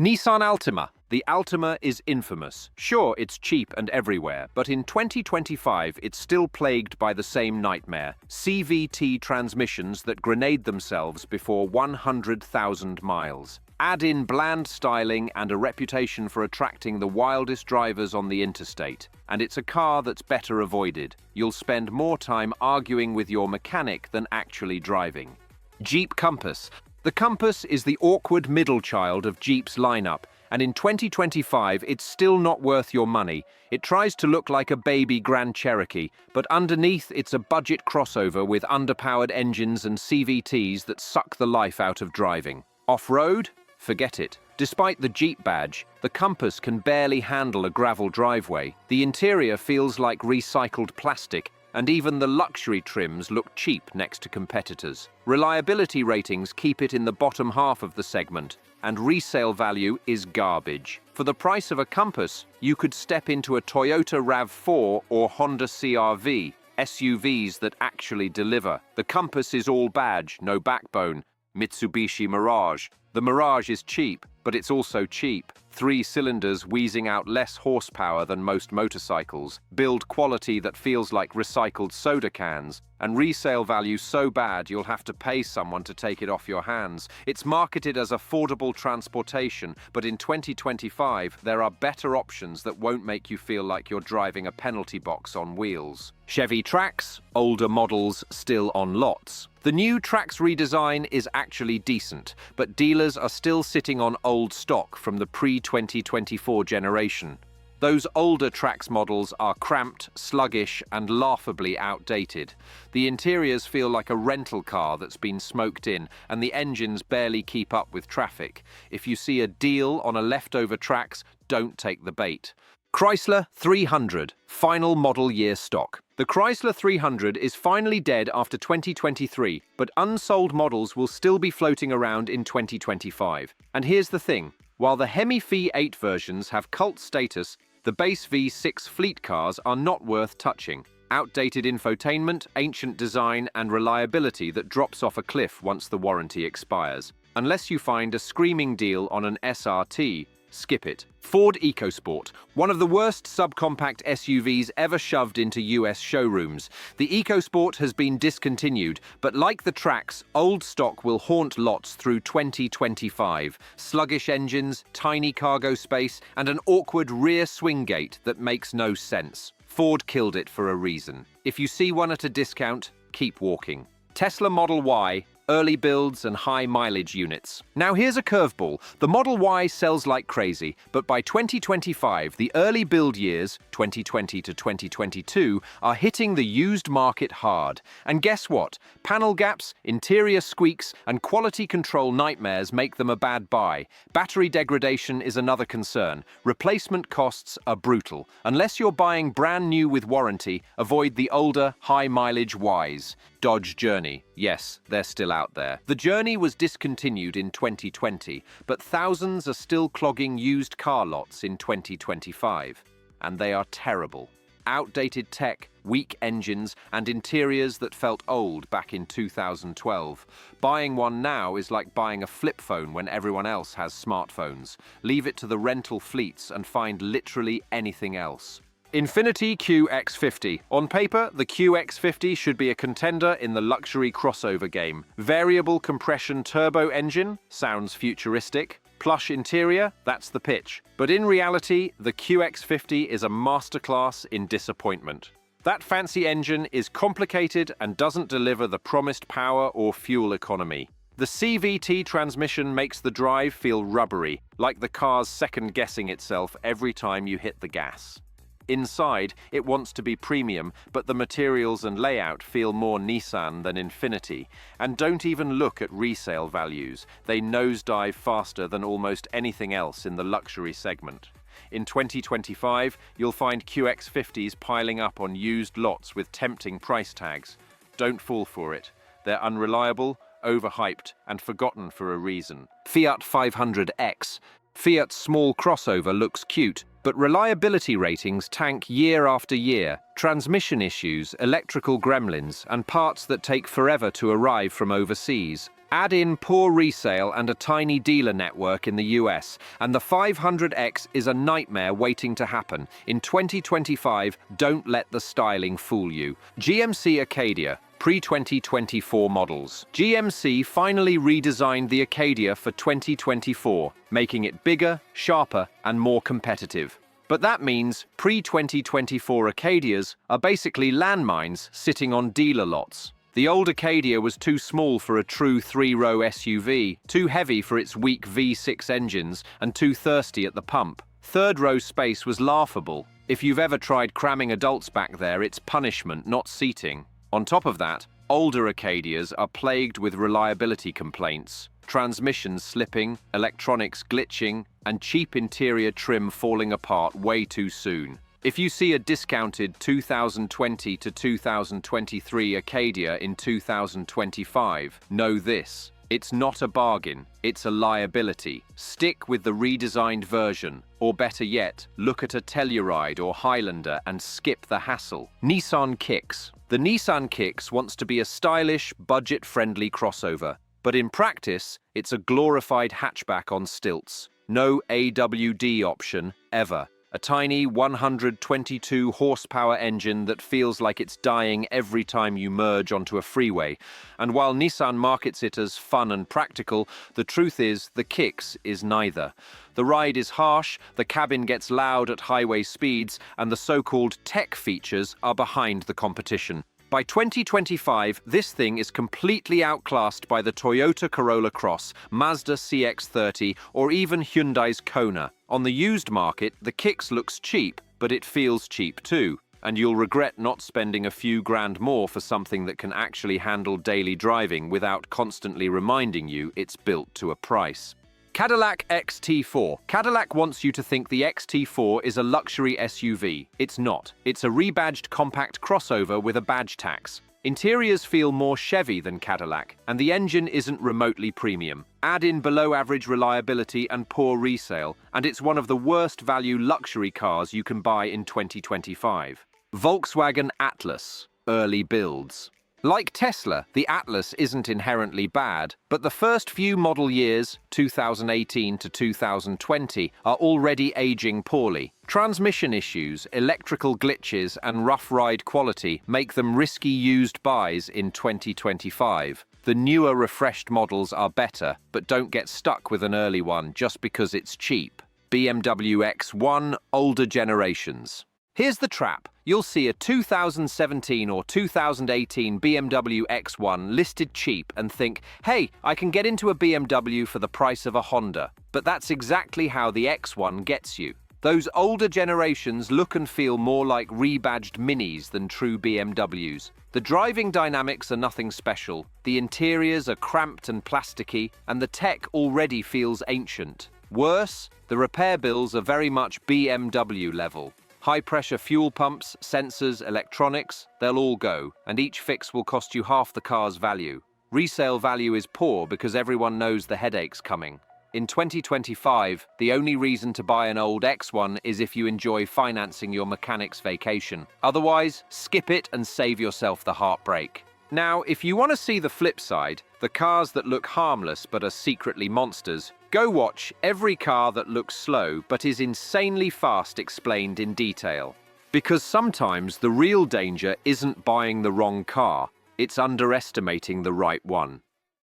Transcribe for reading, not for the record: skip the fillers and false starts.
Nissan Altima. The Altima is infamous. Sure, it's cheap and everywhere, but in 2025 it's still plagued by the same nightmare. CVT transmissions that grenade themselves before 100,000 miles. Add in bland styling and a reputation for attracting the wildest drivers on the interstate. And it's a car that's better avoided. You'll spend more time arguing with your mechanic than actually driving. Jeep Compass. The Compass is the awkward middle child of Jeep's lineup, and in 2025 it's still not worth your money. It tries to look like a baby Grand Cherokee, but underneath it's a budget crossover with underpowered engines and CVTs that suck the life out of driving. Off-road? Forget it. Despite the Jeep badge, the Compass can barely handle a gravel driveway. The interior feels like recycled plastic, and even the luxury trims look cheap next to competitors. Reliability ratings keep it in the bottom half of the segment, and resale value is garbage. For the price of a Compass, you could step into a Toyota RAV4 or Honda CR-V, SUVs that actually deliver. The Compass is all badge, no backbone. Mitsubishi Mirage. The Mirage is cheap, but it's also cheap. 3 cylinders wheezing out less horsepower than most motorcycles, build quality that feels like recycled soda cans, and resale value so bad you'll have to pay someone to take it off your hands. It's marketed as affordable transportation, but in 2025 there are better options that won't make you feel like you're driving a penalty box on wheels. Chevy Trax, older models still on lots. The new Trax redesign is actually decent, but dealers are still sitting on old stock from the pre-2024 generation. Those older Trax models are cramped, sluggish, and laughably outdated. The interiors feel like a rental car that's been smoked in, and the engines barely keep up with traffic. If you see a deal on a leftover Trax, don't take the bait. Chrysler 300, final model year stock. The Chrysler 300 is finally dead after 2023, but unsold models will still be floating around in 2025. And here's the thing, while the Hemi V8 versions have cult status, the base V6 fleet cars are not worth touching. Outdated infotainment, ancient design, and reliability that drops off a cliff once the warranty expires. Unless you find a screaming deal on an SRT, skip it. Ford EcoSport, one of the worst subcompact SUVs ever shoved into US showrooms. The EcoSport has been discontinued, but like the Trax, old stock will haunt lots through 2025. Sluggish engines, tiny cargo space, and an awkward rear swing gate that makes no sense. Ford killed it for a reason. If you see one at a discount, keep walking. Tesla Model Y, early builds and high mileage units. Now here's a curveball. The Model Y sells like crazy, but by 2025, the early build years, 2020 to 2022, are hitting the used market hard. And guess what? Panel gaps, interior squeaks, and quality control nightmares make them a bad buy. Battery degradation is another concern. Replacement costs are brutal. Unless you're buying brand new with warranty, avoid the older, high mileage Ys. Dodge Journey. Yes, they're still out there. The Journey was discontinued in 2020, but thousands are still clogging used car lots in 2025. And they are terrible. Outdated tech, weak engines, and interiors that felt old back in 2012. Buying one now is like buying a flip phone when everyone else has smartphones. Leave it to the rental fleets and find literally anything else. Infiniti QX50. On paper, the QX50 should be a contender in the luxury crossover game. Variable compression turbo engine? Sounds futuristic. Plush interior? That's the pitch. But in reality, the QX50 is a masterclass in disappointment. That fancy engine is complicated and doesn't deliver the promised power or fuel economy. The CVT transmission makes the drive feel rubbery, like the car's second-guessing itself every time you hit the gas. Inside, it wants to be premium, but the materials and layout feel more Nissan than Infiniti. And don't even look at resale values. They nosedive faster than almost anything else in the luxury segment. In 2025, you'll find QX50s piling up on used lots with tempting price tags. Don't fall for it. They're unreliable, overhyped, and forgotten for a reason. Fiat 500X. Fiat's small crossover looks cute, but reliability ratings tank year after year. Transmission issues, electrical gremlins, and parts that take forever to arrive from overseas. Add in poor resale and a tiny dealer network in the US, and the 500X is a nightmare waiting to happen. In 2025, don't let the styling fool you. GMC Acadia, pre-2024 models. GMC finally redesigned the Acadia for 2024, making it bigger, sharper, and more competitive. But that means pre-2024 Acadias are basically landmines sitting on dealer lots. The old Acadia was too small for a true three-row SUV, too heavy for its weak V6 engines, and too thirsty at the pump. Third-row space was laughable. If you've ever tried cramming adults back there, it's punishment, not seating. On top of that, older Acadias are plagued with reliability complaints, transmissions slipping, electronics glitching, and cheap interior trim falling apart way too soon. If you see a discounted 2020 to 2023 Acadia in 2025, know this: it's not a bargain, it's a liability. Stick with the redesigned version, or better yet, look at a Telluride or Highlander and skip the hassle. Nissan Kicks. The Nissan Kicks wants to be a stylish, budget-friendly crossover, but in practice, it's a glorified hatchback on stilts. No AWD option, ever. A tiny 122 horsepower engine that feels like it's dying every time you merge onto a freeway. And while Nissan markets it as fun and practical, the truth is the Kicks is neither. The ride is harsh, the cabin gets loud at highway speeds, and the so-called tech features are behind the competition. By 2025, this thing is completely outclassed by the Toyota Corolla Cross, Mazda CX-30, or even Hyundai's Kona. On the used market, the Kicks looks cheap, but it feels cheap too. And you'll regret not spending a few grand more for something that can actually handle daily driving without constantly reminding you it's built to a price. Cadillac XT4. Cadillac wants you to think the XT4 is a luxury SUV. It's not. It's a rebadged compact crossover with a badge tax. Interiors feel more Chevy than Cadillac, and the engine isn't remotely premium. Add in below-average reliability and poor resale, and it's one of the worst value luxury cars you can buy in 2025. Volkswagen Atlas. Early builds. Like Tesla, the Atlas isn't inherently bad, but the first few model years, 2018 to 2020, are already aging poorly. Transmission issues, electrical glitches, and rough ride quality make them risky used buys in 2025. The newer refreshed models are better, but don't get stuck with an early one just because it's cheap. BMW X1 older generations. Here's the trap. You'll see a 2017 or 2018 BMW X1 listed cheap and think, hey, I can get into a BMW for the price of a Honda. But that's exactly how the X1 gets you. Those older generations look and feel more like rebadged minis than true BMWs. The driving dynamics are nothing special, the interiors are cramped and plasticky, and the tech already feels ancient. Worse, the repair bills are very much BMW level. High-pressure fuel pumps, sensors, electronics, they'll all go, and each fix will cost you half the car's value. Resale value is poor because everyone knows the headache's coming. In 2025, the only reason to buy an old X1 is if you enjoy financing your mechanic's vacation. Otherwise, skip it and save yourself the heartbreak. Now, if you want to see the flip side, the cars that look harmless but are secretly monsters, go watch Every Car That Looks Slow But Is Insanely Fast Explained in Detail. Because sometimes the real danger isn't buying the wrong car, it's underestimating the right one.